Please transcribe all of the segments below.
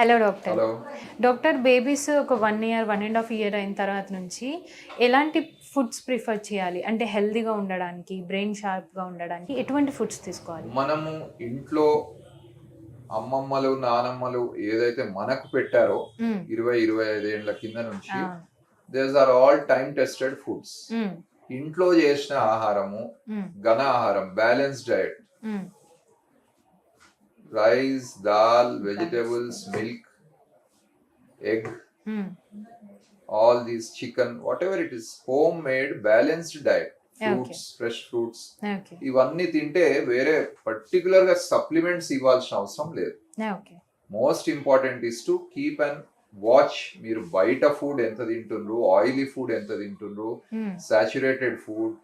Hello doctor. Hello. Doctor, babies ఒక 1 year, 1.5 year అయిన తర్వాత నుంచి ఎలాంటి ఫుడ్స్ ప్రిఫర్ చేయాలి? అంటే హెల్తీగా ఉండడానికి, బ్రెయిన్ షార్ప్‌గా ఉండడానికి ఎటువంటి ఫుడ్స్ తీసుకోవాలి? మనము ఇంట్లో అమ్మమ్మలు, నానమ్మలు ఏదైతే మనకు పెట్టారో హ్మ్. 25 ఏళ్ల కింద నుంచి ఆ! These are all time tested foods. Hmm. ఇంట్లో చేసిన ఆహారము, హ్మ్. ఘన ఆహారం, balance diet, hmm. Rice, dal, vegetables, milk, egg, hmm. all these chicken, whatever it is, homemade balanced diet, okay. fruits, fresh fruits, okay. ఇవన్నీ తింటే వేరే పర్టికులర్ గా supplements ఇవ్వాల్సిన అవసరం లేదు. Okay. Most important is to keep and watch. మీరు బయట food ఎంత తింటుండ్రు, ఆయిలీ ఫుడ్ ఎంత తింటుండ్రు, హ్మ్. సాచురేటెడ్ ఫుడ్,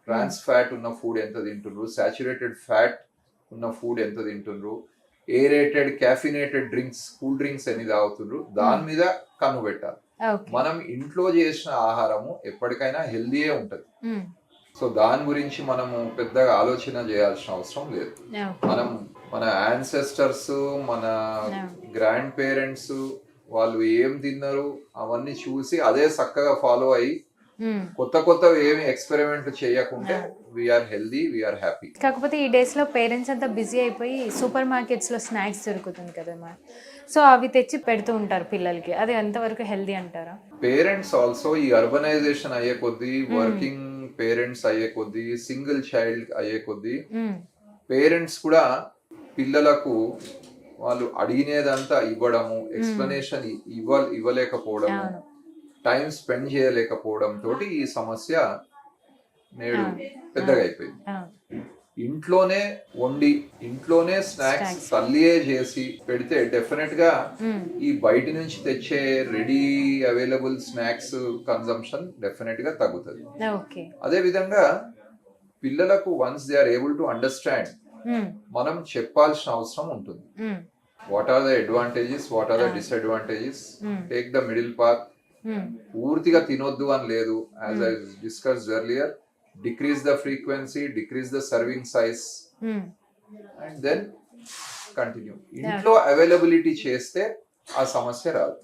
ట్రాన్స్ ఫ్యాట్ ఉన్న ఫుడ్ ఎంత తింటుండ్రు, సాచురేటెడ్ ఫ్యాట్ ఉన్న ఫుడ్ ఎంత తింటుండ్రు, aerated caffeinated drinks, cool drinks ఎన్ని తాగుతుండ్రు, దాని మీద కన్ను పెట్టాలి. ఓకే. మనం ఇంట్లో చేసిన ఆహారము ఎప్పటికైనా హెల్దీయే ఉంటది. హ్మ్. సో దాని గురించి మనము పెద్దగా ఆలోచన చేయాల్సిన అవసరం లేదు. ఓకే. మనం మన యాన్సెస్టర్స్, మన గ్రాండ్ పేరెంట్స్ వాళ్ళు ఏం తిన్నారు అవన్నీ చూసి అదే చక్కగా ఫాలో అయ్యి హ్మ్. కొత్తవి ఏమి ఎక్స్పెరిమెంట్ చేయకుంటే వీఆర్ హెల్దీ, వీఆర్ హ్యాపీ. కాకపోతే ఈ డేస్‌లో పేరెంట్స్ అంతా బిజీ అయిపోయి సూపర్ మార్కెట్స్‌లో స్నాక్స్ దొరుకుతుంది కదమ్మా! సో, అవి తెచ్చి పెడుతూ ఉంటారు పిల్లలకి. అది ఎంతవరకు హెల్తీ అంటారా? పేరెంట్స్ ఆల్సో ఈ అర్బనైజేషన్ అయ్యే కొద్దీ, వర్కింగ్ పేరెంట్స్ అయ్యే కొద్దీ, సింగిల్ చైల్డ్ అయ్యే కొద్దీ హ్మ్. పేరెంట్స్ కూడా పిల్లలకు వాళ్ళు అడిగినదంతా ఇవ్వడము, ఎక్స్ప్లెనేషన్ ఇవ్వలేకపోవడము, అవును. టైం స్పెండ్ చేయలేకపోవడం తోటి ఈ సమస్య నేడు అవును. పెద్దగా అయిపోయింది. అవును. ఇంట్లోనే వండి, ఇంట్లోనే స్నాక్స్ తల్లియే చేసి పెడితే డెఫినెట్ గా ఈ బయట నుంచి తెచ్చే ready available snacks consumption definite గా తగ్గుతుంది. ఓకే. అదే విధంగా పిల్లలకు once they are able to understand, మనం చెప్పాల్సిన అవసరం ఉంటుంది. What are the advantages, what are the disadvantages, take the middle path. పూర్తిగా తినొద్దు అని లేదు. As I discussed earlier, decrease the frequency, decrease the serving size, and then continue. ఇంట్లో availability చేస్తే ఆ సమస్య రాదు.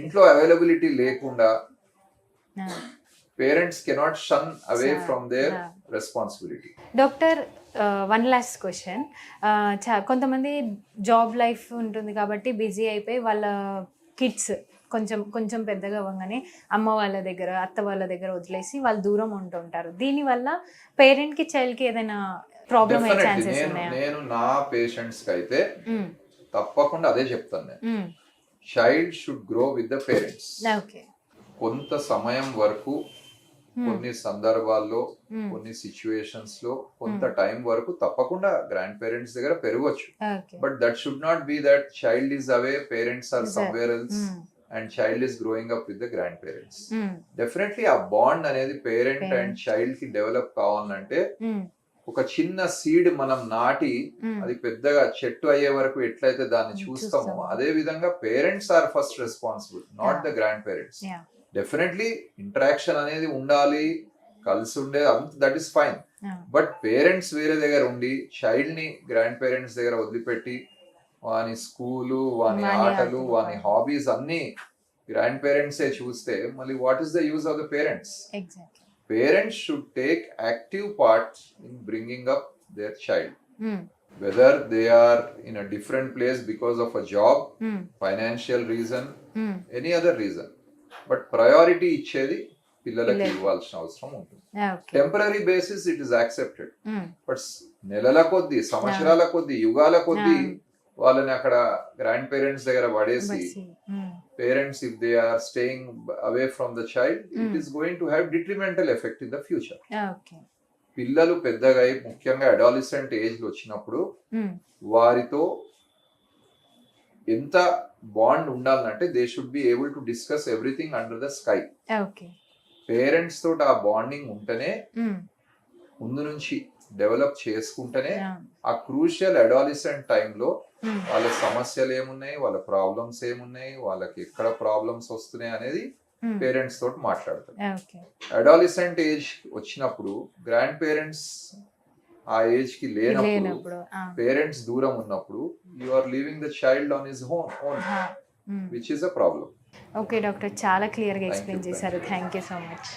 ఇంట్లో అవైలబిలిటీ లేకుండా parents cannot shun away from their responsibility. Doctor, one last question. కొంతమంది జాబ్ లైఫ్ ఉంటుంది కాబట్టి బిజీ అయిపోయి వాళ్ళ కిడ్స్ కొంచెం పెద్దగా అవ్వగానే అమ్మ వాళ్ళ దగ్గర, అత్త వాళ్ళ దగ్గర వదిలేసి వాళ్ళు దూరం ఉంటుంటారు. దీనివల్ల పేరెంట్కి చైల్డ్కి ఏదైనా ప్రాబ్లమ్ అయ్యే ఛాన్సెస్ ఉన్నాయా? నేను నా పేషెంట్స్ కి అయితే తప్పకుండా అదే చెప్తాను. నేను child should grow with the parents. కొంత సమయం వరకు, కొన్ని సందర్భాల్లో, కొన్ని సిచ్యువేషన్స్ లో కొంత టైం వరకు తప్పకుండా గ్రాండ్ పేరెంట్స్ దగ్గర పెరగవచ్చు. But that should not be that child is away, parents are somewhere else and child is growing up with the grandparents. Definitely ఆ బాండ్ అనేది పేరెంట్ అండ్ చైల్డ్ కి develop కావాలంటే ఒక చిన్న సీడ్ మనం నాటి అది పెద్దగా చెట్టు అయ్యే వరకు ఎట్లయితే దాన్ని చూస్తామో అదే విధంగా parents are first responsible, not the grandparents. Definitely interaction అనేది ఉండాలి, కలిసి ఉండే, that is fine. But parents వేరే దగ్గర ఉండి చైల్డ్ ని గ్రాండ్ పేరెంట్స్ దగ్గర వదిలిపెట్టి వాని స్కూలు, వాని ఆటలు, వాని హాబీస్ అన్ని గ్రాండ్ పేరెంట్సే చూస్తే మళ్ళీ what is the use of the parents? Parents should take active part in bringing up there child, whether they are in a different place because of a job, financial reason, any other reason. But priority ఇచ్చేది పిల్లలకి ఇవ్వాల్సిన అవసరం ఉంటుంది. Temporary basis it is accepted. But నెలల కొద్దీ, సంవత్సరాల కొద్దీ, యుగాల కొద్దీ వాళ్ళని అక్కడ గ్రాండ్ పేరెంట్స్ దగ్గర పడేసి parents if they are staying away from the child, it is going to have detrimental effect in the future. పిల్లలు పెద్దగా ముఖ్యంగా అడాలసెంట్ ఏజ్ లో వచ్చినప్పుడు వారితో ఎంత బాండ్ ఉండాలంటే they should be able to discuss everything under the sky. Parents తోటి ఆ బాండింగ్ ఉంటేనే, ముందు నుంచి డెవలప్ చేసుకుంటేనే ఆ క్రూషియల్ అడాలసెంట్ టైంలో వాళ్ళ సమస్యలు ఏమున్నాయి, వాళ్ళ ప్రాబ్లమ్స్ ఏమున్నాయి, వాళ్ళకి ఎక్కడ ప్రాబ్లమ్స్ వస్తున్నాయి అనేది పేరెంట్స్ తోటి మాట్లాడతారు. అడాలసెంట్ ఏజ్ వచ్చినప్పుడు గ్రాండ్ పేరెంట్స్ ఆ ఏజ్ కి లేనప్పుడు లేనప్పుడు పేరెంట్స్ దూరం ఉన్నప్పుడు you are leaving the child on his own which is a problem. Okay doctor, చాలా క్లియర్గా Thank ఎక్స్ప్లెయిన్ you. చేశారు. Thank you so much.